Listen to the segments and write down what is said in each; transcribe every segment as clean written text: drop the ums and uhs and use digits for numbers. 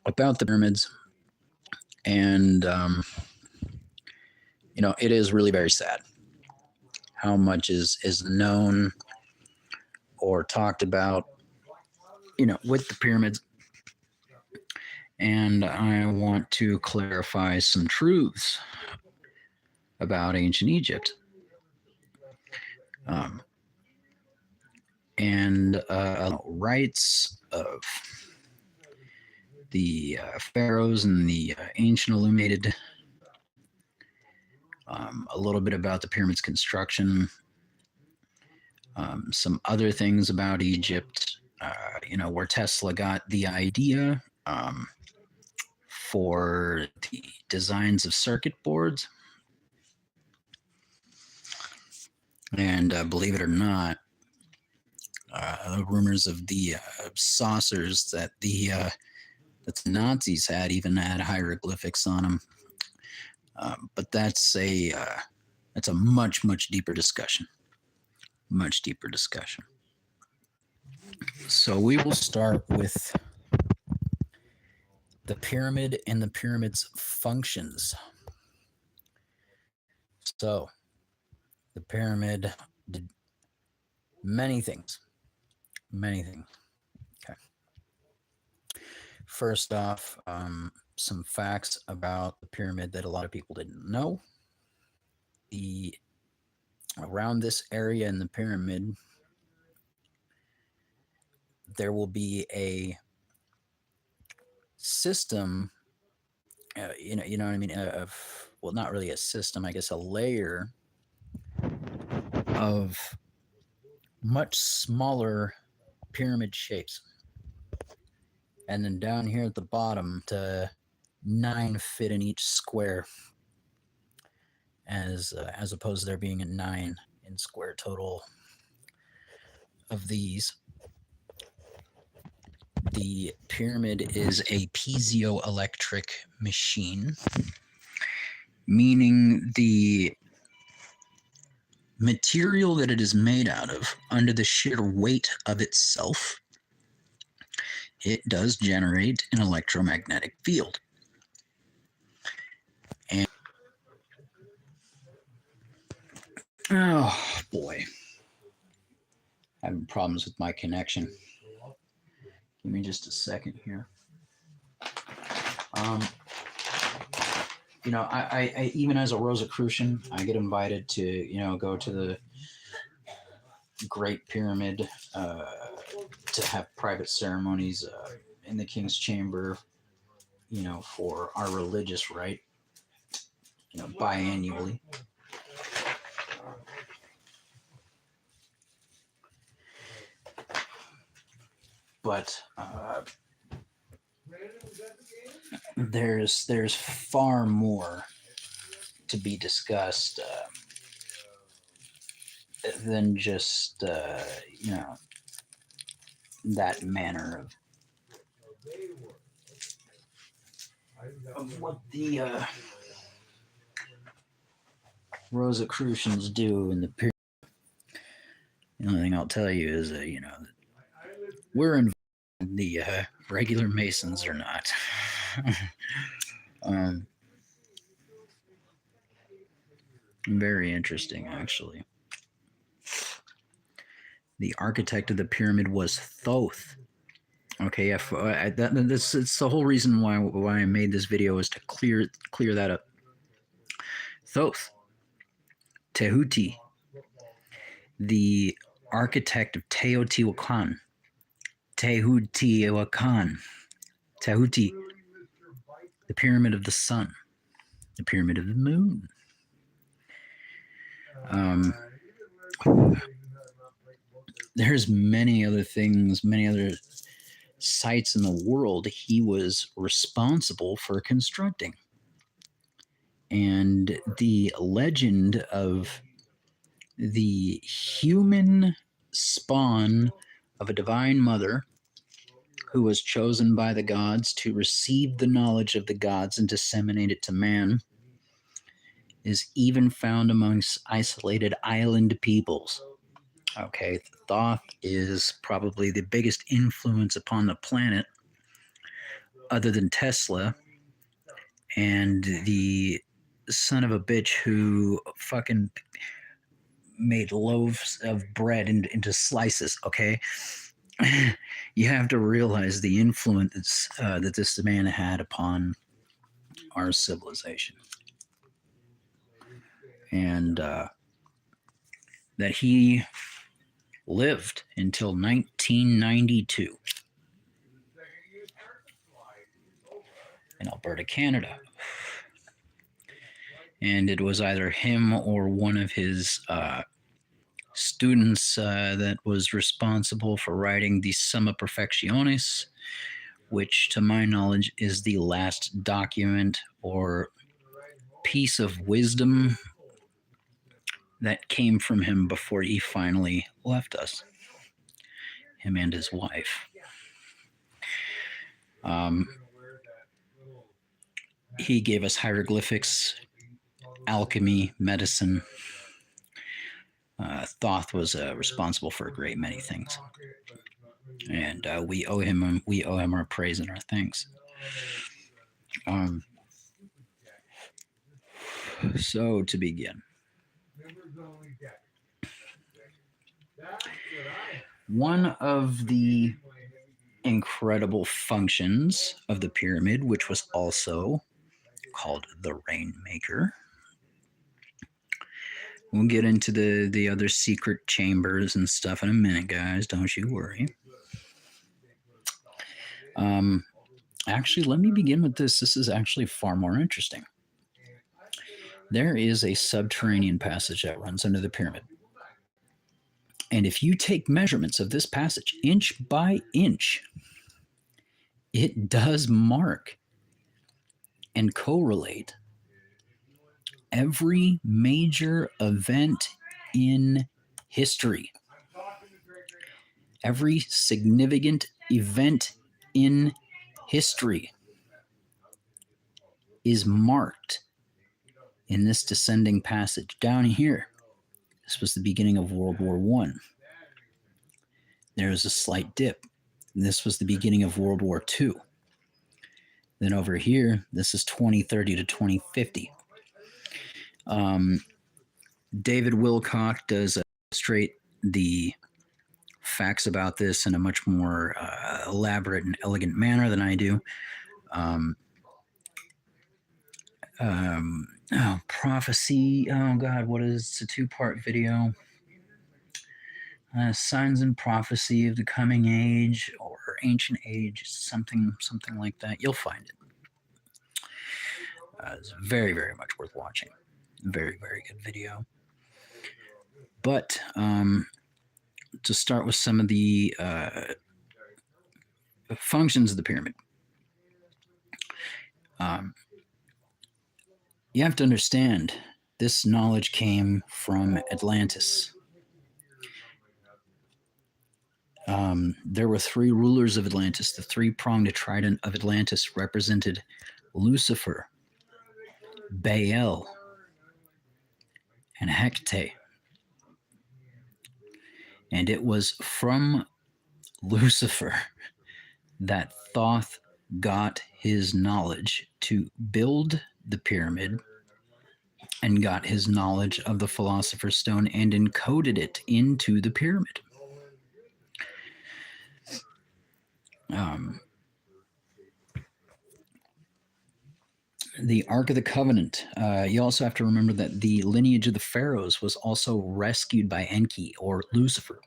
about the pyramids, and it is really very sad how much is known or talked about, with the pyramids. And I want to clarify some truths about ancient Egypt. And rites of the pharaohs and the ancient illuminated, a little bit about the pyramids construction, some other things about Egypt, where Tesla got the idea for the designs of circuit boards. And believe it or not, rumors of the saucers that the Nazis had even had hieroglyphics on them. But that's a much deeper discussion. Much deeper discussion. So we will start with the pyramid and the pyramid's functions. So the pyramid did many things. Many things. Okay. First off, some facts about the pyramid that a lot of people didn't know. Around this area in the pyramid, there will be a system, you know what I mean, well, not really a system, I guess a layer of much smaller pyramid shapes. And then down here at the bottom, 9 fit in each square, as opposed to there being a 9 in square total of these. The pyramid is a piezoelectric machine, meaning the material that it is made out of, under the sheer weight of itself, it does generate an electromagnetic field. And oh boy, having problems with my connection. Give me just a second here. I even as a Rosicrucian, I get invited to, go to the Great Pyramid to have private ceremonies in the King's Chamber, for our religious rite, biannually. But there's far more to be discussed than just that manner of what the Rosicrucians do in the period. The only thing I'll tell you is that we're involved. The regular Masons are not. Very interesting, actually. The architect of the pyramid was Thoth. Okay, it's the whole reason why I made this video is to clear that up. Thoth, Tehuti, the architect of Teotihuacan. Tehuti, the pyramid of the sun, the pyramid of the moon. There's many other things, many other sites in the world he was responsible for constructing. And the legend of the human spawn of a divine mother who was chosen by the gods to receive the knowledge of the gods and disseminate it to man is even found amongst isolated island peoples. Okay, Thoth is probably the biggest influence upon the planet other than Tesla and the son of a bitch who fucking made loaves of bread into slices, okay? You have to realize the influence that this man had upon our civilization. And that he lived until 1992 in Alberta, Canada. And it was either him or one of his students that was responsible for writing the Summa Perfectionis, which, to my knowledge, is the last document or piece of wisdom that came from him before he finally left us, him and his wife. He gave us hieroglyphics, alchemy, medicine. Thoth was responsible for a great many things, and we owe him our praise and our thanks. So to begin, one of the incredible functions of the pyramid, which was also called the Rainmaker. We'll get into the other secret chambers and stuff in a minute, guys. Don't you worry. Actually, let me begin with this. This is actually far more interesting. There is a subterranean passage that runs under the pyramid. And if you take measurements of this passage inch by inch, it does mark and correlate every major event in history. Every significant event in history is marked in this descending passage. Down here, this was the beginning of World War I. There was a slight dip. This was the beginning of World War II. Then over here, this is 2030 to 2050. David Wilcock does illustrate the facts about this in a much more elaborate and elegant manner than I do. Prophecy. Oh God, what is it's a 2-part video? Signs and prophecy of the coming age or ancient age, something like that. You'll find it. It's very, very much worth watching. Very, very good video. But to start with some of the functions of the pyramid. You have to understand, this knowledge came from Atlantis. There were 3 rulers of Atlantis. The 3-pronged trident of Atlantis represented Lucifer, Baal, and Hecate. And it was from Lucifer that Thoth got his knowledge to build the pyramid and got his knowledge of the Philosopher's Stone and encoded it into the pyramid. The Ark of the Covenant. You also have to remember that the lineage of the pharaohs was also rescued by Enki, or Lucifer.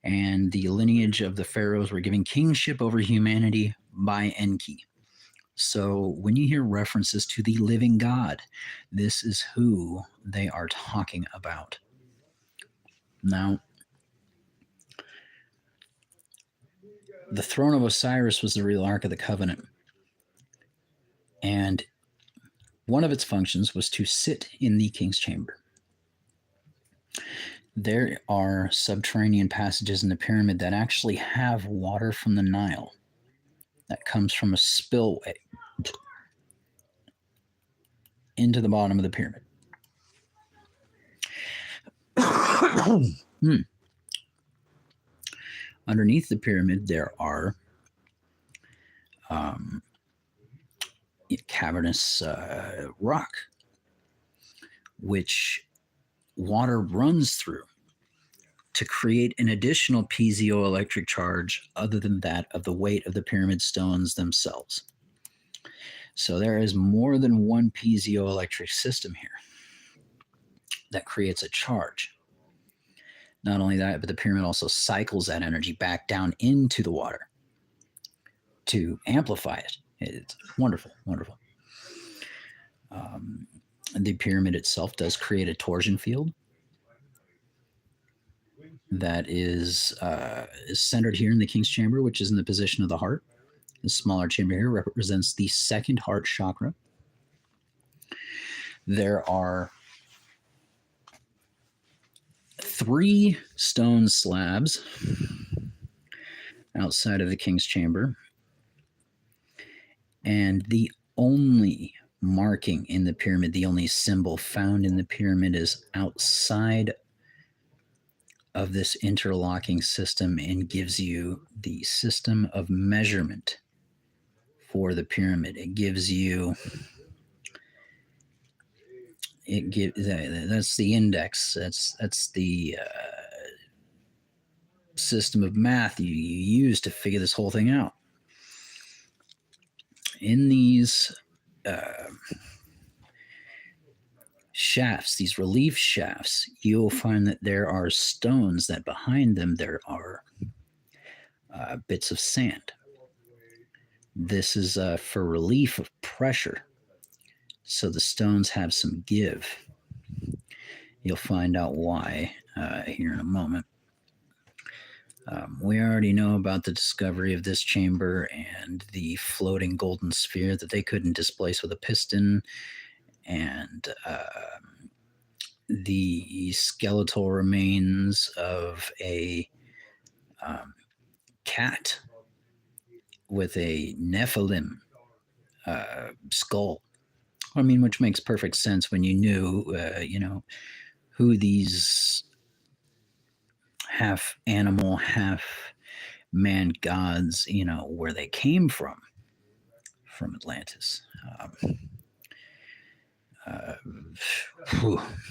And the lineage of the pharaohs were given kingship over humanity by Enki. So when you hear references to the living God, this is who they are talking about. Now, the throne of Osiris was the real Ark of the Covenant. And one of its functions was to sit in the king's chamber. There are subterranean passages in the pyramid that actually have water from the Nile that comes from a spillway into the bottom of the pyramid. Underneath the pyramid, there are um, cavernous rock, which water runs through to create an additional piezoelectric charge other than that of the weight of the pyramid stones themselves. So there is more than one piezoelectric system here that creates a charge. Not only that, but the pyramid also cycles that energy back down into the water to amplify it. It's wonderful, wonderful. The pyramid itself does create a torsion field that is centered here in the King's Chamber, which is in the position of the heart. The smaller chamber here represents the second heart chakra. There are 3 stone slabs outside of the King's Chamber, and the only marking in the pyramid, the only symbol found in the pyramid, is outside of this interlocking system and gives you the system of measurement for the pyramid. It gives you that's the index. That's the system of math you use to figure this whole thing out. In these shafts, these relief shafts, you'll find that there are stones that behind them there are bits of sand. This is for relief of pressure, so the stones have some give. You'll find out why here in a moment. We already know about the discovery of this chamber and the floating golden sphere that they couldn't displace with a piston, and the skeletal remains of a cat with a Nephilim skull. I mean, which makes perfect sense when you knew, who these half animal, half man gods, where they came from Atlantis.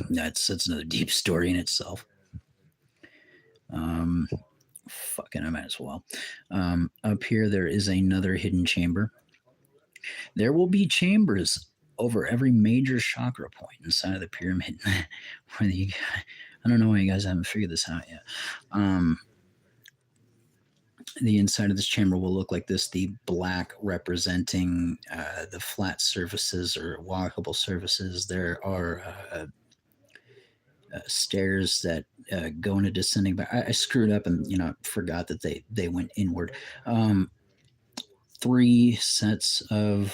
That's another deep story in itself. Fucking, I might as well. Up here, there is another hidden chamber. There will be chambers over every major chakra point inside of the pyramid. I don't know why you guys haven't figured this out yet. The inside of this chamber will look like this, the black representing the flat surfaces or walkable surfaces. There are stairs that go in a descending back. I screwed up and forgot that they went inward. 3 sets of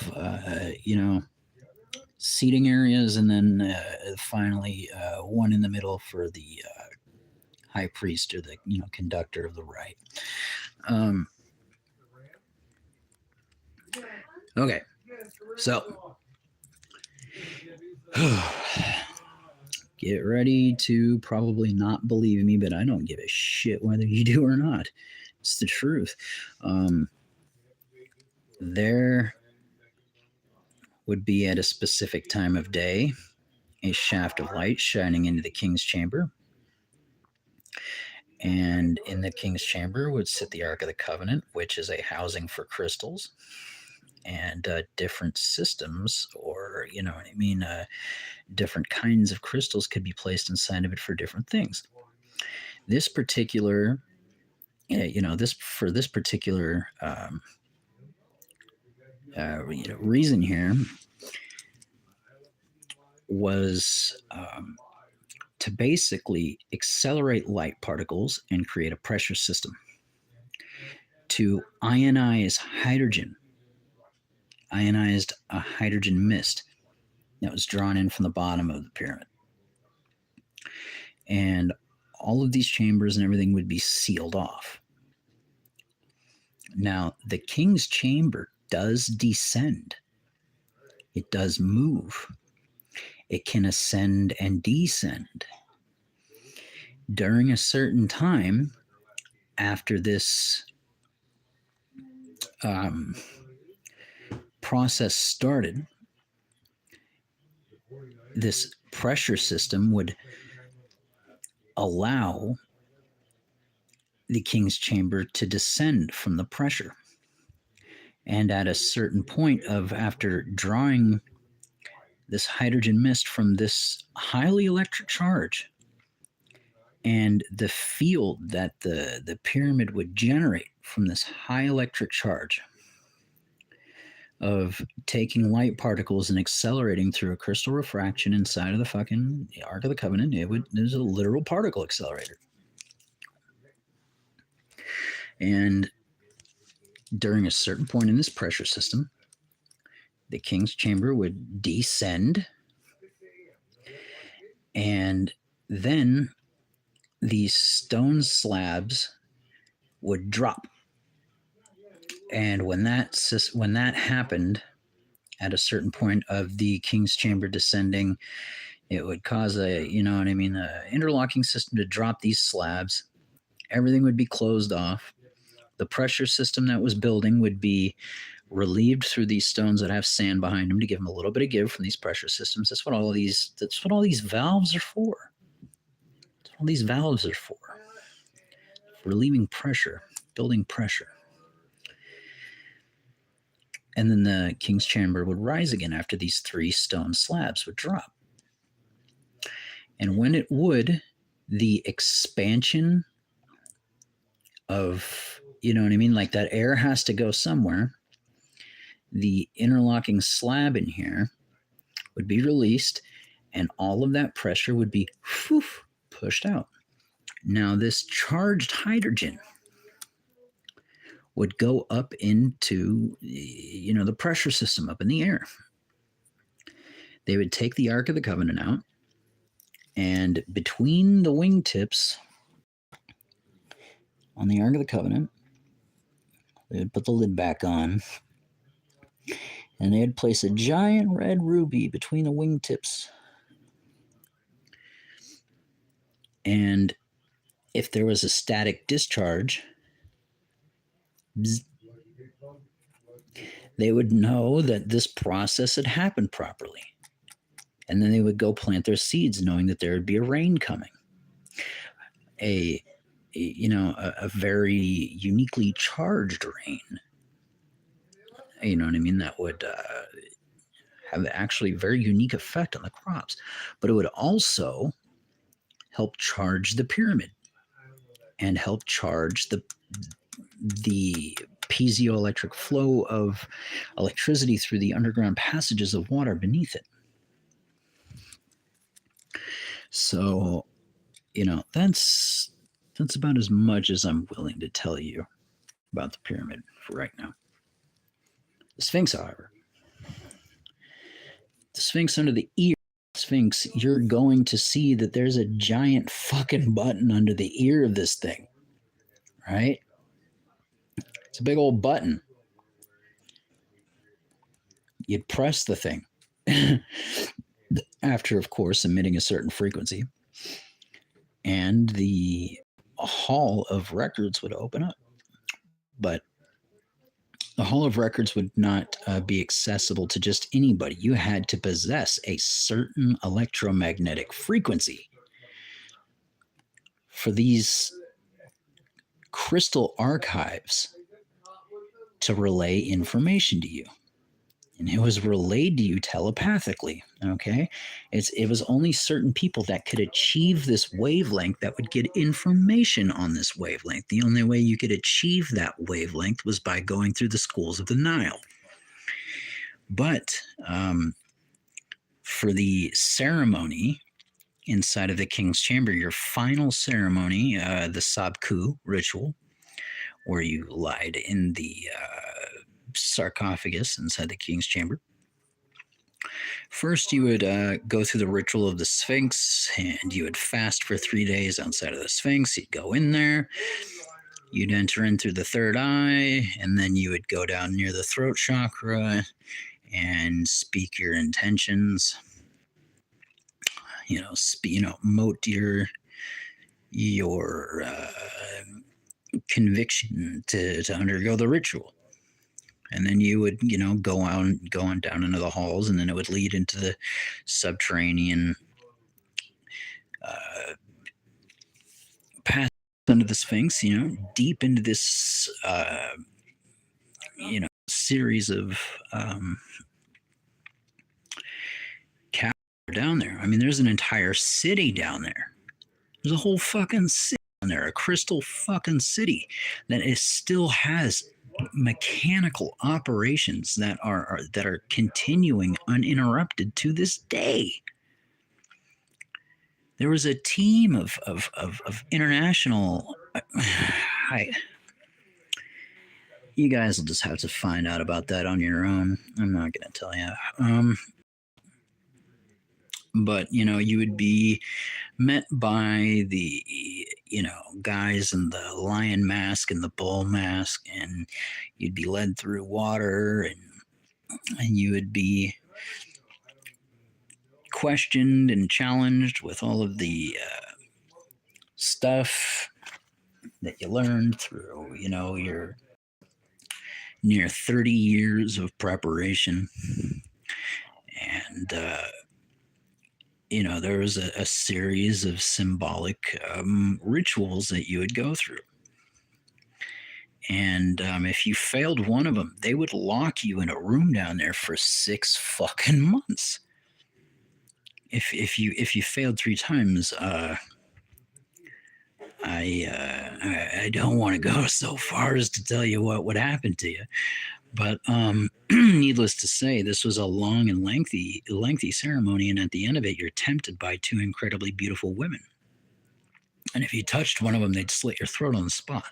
seating areas, and then finally one in the middle for the high priest, or the conductor of the rite. Okay, so get ready to probably not believe me, but I don't give a shit whether you do or not. It's the truth. There would be, at a specific time of day, a shaft of light shining into the King's Chamber. And in the King's Chamber would sit the Ark of the Covenant, which is a housing for crystals and different systems, or different kinds of crystals could be placed inside of it for different things. This particular, for this particular reason here was to basically accelerate light particles and create a pressure system to ionized a hydrogen mist that was drawn in from the bottom of the pyramid. And all of these chambers and everything would be sealed off. Now, the King's Chamber does descend. It does move. It can ascend and descend. During a certain time, after this process started, this pressure system would allow the king's chamber to descend from the pressure. And at a certain point of after drawing this hydrogen mist from this highly electric charge and the field that the pyramid would generate from this high electric charge of taking light particles and accelerating through a crystal refraction inside of the fucking Ark of the Covenant, there's a literal particle accelerator. And during a certain point in this pressure system, the king's chamber would descend, and then these stone slabs would drop. And when that happened, at a certain point of the king's chamber descending, it would cause a interlocking system to drop these slabs. Everything would be closed off. The pressure system that was building would be relieved through these stones that have sand behind them to give them a little bit of give from these pressure systems. That's what all these valves are for. That's what all these valves are for. Relieving pressure, building pressure. And then the king's chamber would rise again after these 3 stone slabs would drop. And when it would, the expansion of, like that air has to go somewhere. The interlocking slab in here would be released, and all of that pressure would be pushed out. Now, this charged hydrogen would go up into, the pressure system up in the air. They would take the Ark of the Covenant out, and between the wingtips on the Ark of the Covenant, they would put the lid back on, and they'd place a giant red ruby between the wingtips. And if there was a static discharge, they would know that this process had happened properly. And then they would go plant their seeds knowing that there would be a rain coming. A very uniquely charged rain. That would have actually a very unique effect on the crops. But it would also help charge the pyramid and help charge the piezoelectric flow of electricity through the underground passages of water beneath it. So, that's about as much as I'm willing to tell you about the pyramid for right now. The Sphinx, however, the Sphinx under the ear, Sphinx, you're going to see that there's a giant fucking button under the ear of this thing, right? It's a big old button. You press the thing after, of course, emitting a certain frequency, and the Hall of Records would open up. But the Hall of Records would not be accessible to just anybody. You had to possess a certain electromagnetic frequency for these crystal archives to relay information to you. And it was relayed to you telepathically, okay? It was only certain people that could achieve this wavelength that would get information on this wavelength. The only way you could achieve that wavelength was by going through the schools of the Nile. But for the ceremony inside of the king's chamber, your final ceremony, the Sabku ritual, where you lied in the sarcophagus inside the king's chamber. First, you would go through the ritual of the Sphynx, and you would fast for 3 days outside of the Sphynx. You'd go in there, you'd enter in through the third eye, and then you would go down near the throat chakra and speak your intentions. Mote your conviction to undergo the ritual. And then you would, go on down into the halls, and then it would lead into the subterranean path under the Sphinx, deep into this, series of caverns down there. I mean, there's an entire city down there. There's a whole fucking city down there, a crystal fucking city that still has mechanical operations that are continuing uninterrupted to this day. There was a team of international. You guys will just have to find out about that on your own. I'm not going to tell you. But you would be met by the guys in the lion mask and the bull mask, and you'd be led through water, and you would be questioned and challenged with all of the stuff that you learned through your near 30 years of preparation. And there was a series of symbolic rituals that you would go through. And if you failed one of them, they would lock you in a room down there for 6 fucking months. If you failed 3 times, I don't want to go so far as to tell you what would happen to you, but needless to say, this was a long and lengthy ceremony, and at the end of it, you're tempted by 2 incredibly beautiful women, and if you touched one of them, they'd slit your throat on the spot.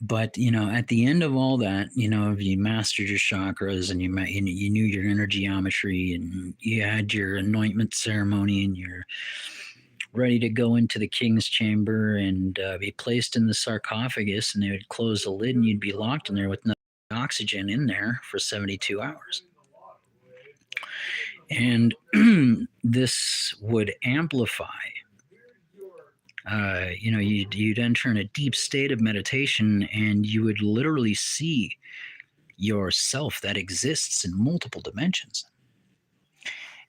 But at the end of all that, if you mastered your chakras, and you knew your energy geometry, and you had your anointment ceremony, and you're ready to go into the king's chamber and be placed in the sarcophagus, and they would close the lid, and you'd be locked in there with no oxygen in there for 72 hours. And this would amplify. You'd enter in a deep state of meditation, and you would literally see yourself that exists in multiple dimensions.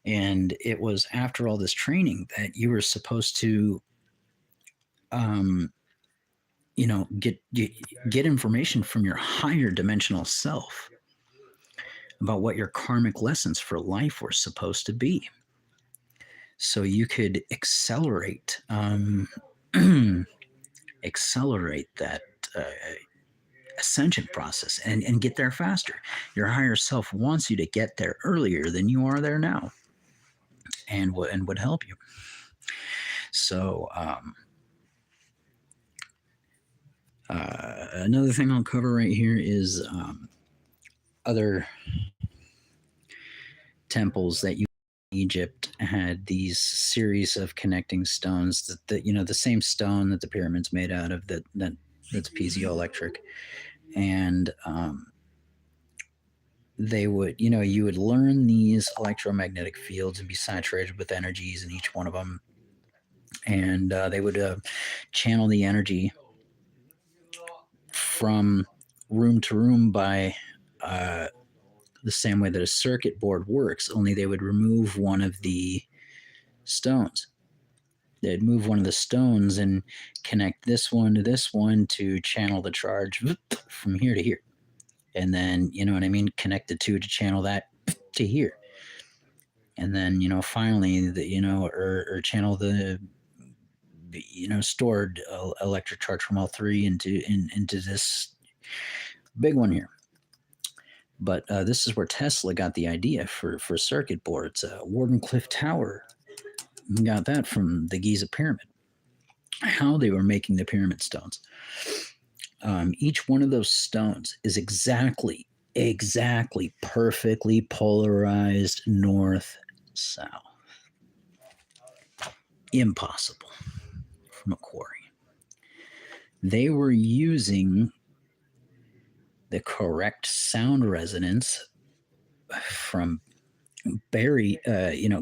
And it was after all this training that you were supposed to, get information from your higher dimensional self about what your karmic lessons for life were supposed to be, so you could accelerate that ascension process and get there faster. Your higher self wants you to get there earlier than you are there now, and would help you. So another thing I'll cover right here is other temples that Egypt had these series of connecting stones that the same stone that the pyramid's made out of, that's piezoelectric, and they would you would learn these electromagnetic fields and be saturated with energies in each one of them, and they would channel the energy from room to room by the same way that a circuit board works, only they would remove one of the stones. They'd move one of the stones and connect this one to this one to channel the charge from here to here. And then, connect the 2 to channel that to here. And then, finally, or channel the, stored electric charge from all 3 into this big one here. But this is where Tesla got the idea for circuit boards. Wardenclyffe Tower got that from the Giza Pyramid. How they were making the pyramid stones. Each one of those stones is exactly perfectly polarized north-south. Impossible from a quarry. They were using the correct sound resonance from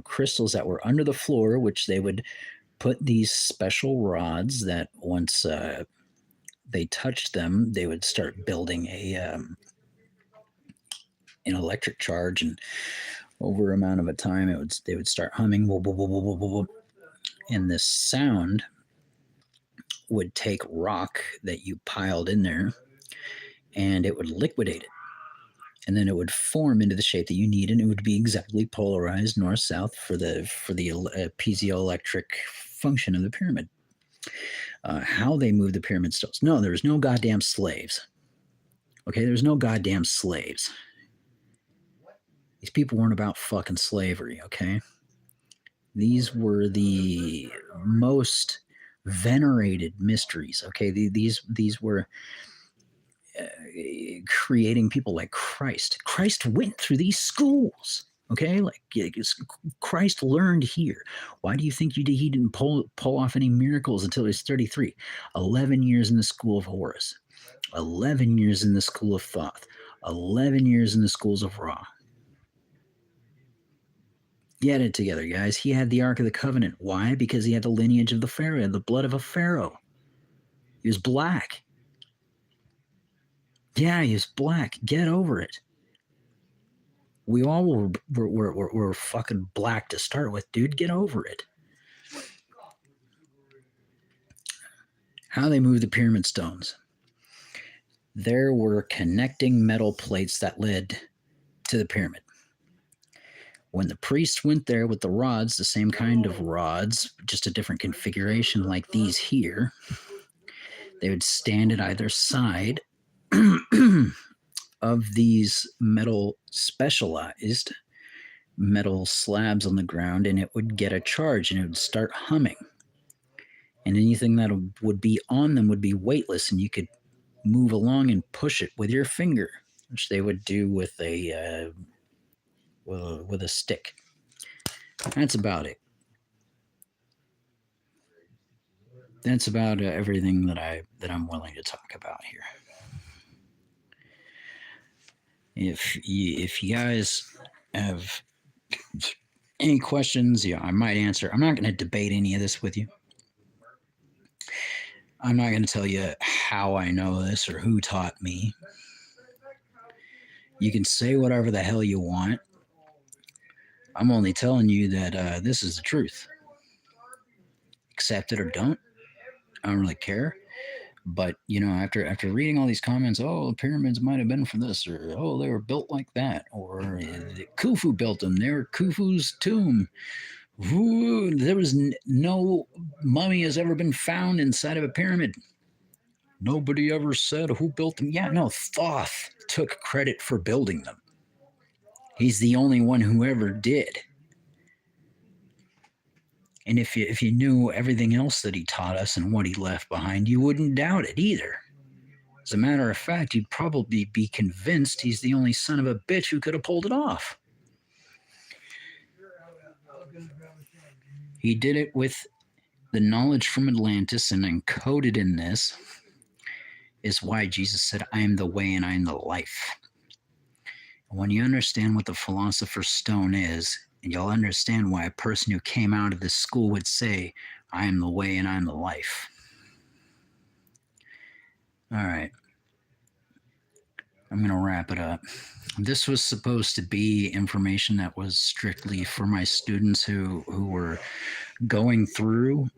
crystals that were under the floor, which they would put these special rods that once they touched them, they would start building an electric charge, and over amount of a time, they would start humming, whoop, whoop, whoop, whoop, whoop, whoop, and this sound would take rock that you piled in there, and it would liquidate it, and then it would form into the shape that you need, and it would be exactly polarized north south for the piezoelectric function of the pyramid. How they move the pyramid stones? No, there's no goddamn slaves. Okay, there's no goddamn slaves. These people weren't about fucking slavery. Okay, these were the most venerated mysteries. Okay, these were creating people like Christ. Christ went through these schools. Okay, like Christ learned here. Why do you think he didn't pull off any miracles until he was 33? 11 years in the school of Horus, 11 years in the school of Thoth, 11 years in the schools of Ra. Get it together, guys. He had the Ark of the Covenant. Why? Because he had the lineage of the Pharaoh, the blood of a Pharaoh. He was black. Yeah, he was black. Get over it. We all were fucking black to start with, dude. Get over it. How they moved the pyramid stones. There were connecting metal plates that led to the pyramid. When the priest went there with the rods, the same kind of rods, just a different configuration like these here, they would stand at either side of these specialized metal slabs on the ground, and it would get a charge and it would start humming. And anything that would be on them would be weightless, and you could move along and push it with your finger, which they would do with a stick. That's about it. That's about everything that I'm willing to talk about here. If you guys have any questions, I might answer. I'm not going to debate any of this with you. I'm not going to tell you how I know this or who taught me. You can say whatever the hell you want. I'm only telling you that this is the truth. Accept it or don't. I don't really care. But after reading all these comments, oh, the pyramids might have been for this, or oh, they were built like that, or Khufu built them. They were Khufu's tomb. Ooh, there was no mummy has ever been found inside of a pyramid. Nobody ever said who built them. Yeah, no, Thoth took credit for building them. He's the only one who ever did. And if you knew everything else that he taught us and what he left behind, you wouldn't doubt it either. As a matter of fact, you'd probably be convinced he's the only son of a bitch who could have pulled it off. He did it with the knowledge from Atlantis, and encoded in this is why Jesus said, I am the way and I am the life. When you understand what the Philosopher's Stone is, and you'll understand why a person who came out of this school would say, I am the way and I am the life. All right. I'm going to wrap it up. This was supposed to be information that was strictly for my students who were going through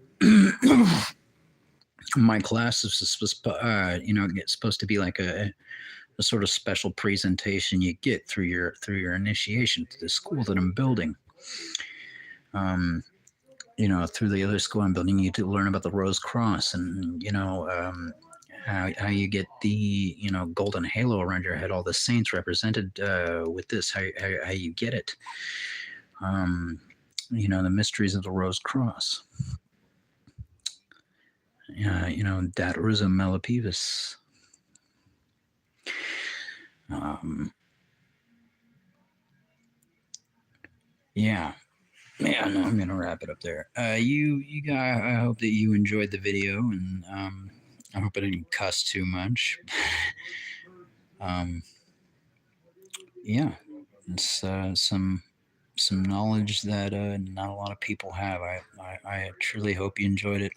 my class. This is supposed to be like a sort of special presentation you get through your initiation to the school that I'm building. Through the other school I'm building, you to learn about the Rose Cross, and how you get the golden halo around your head, all the saints represented with this, how you get it, the mysteries of the Rose Cross, Datarism Melipivus. No, I'm gonna wrap it up there. You guys, I hope that you enjoyed the video, and I hope I didn't cuss too much. It's some knowledge that not a lot of people have. I truly hope you enjoyed it.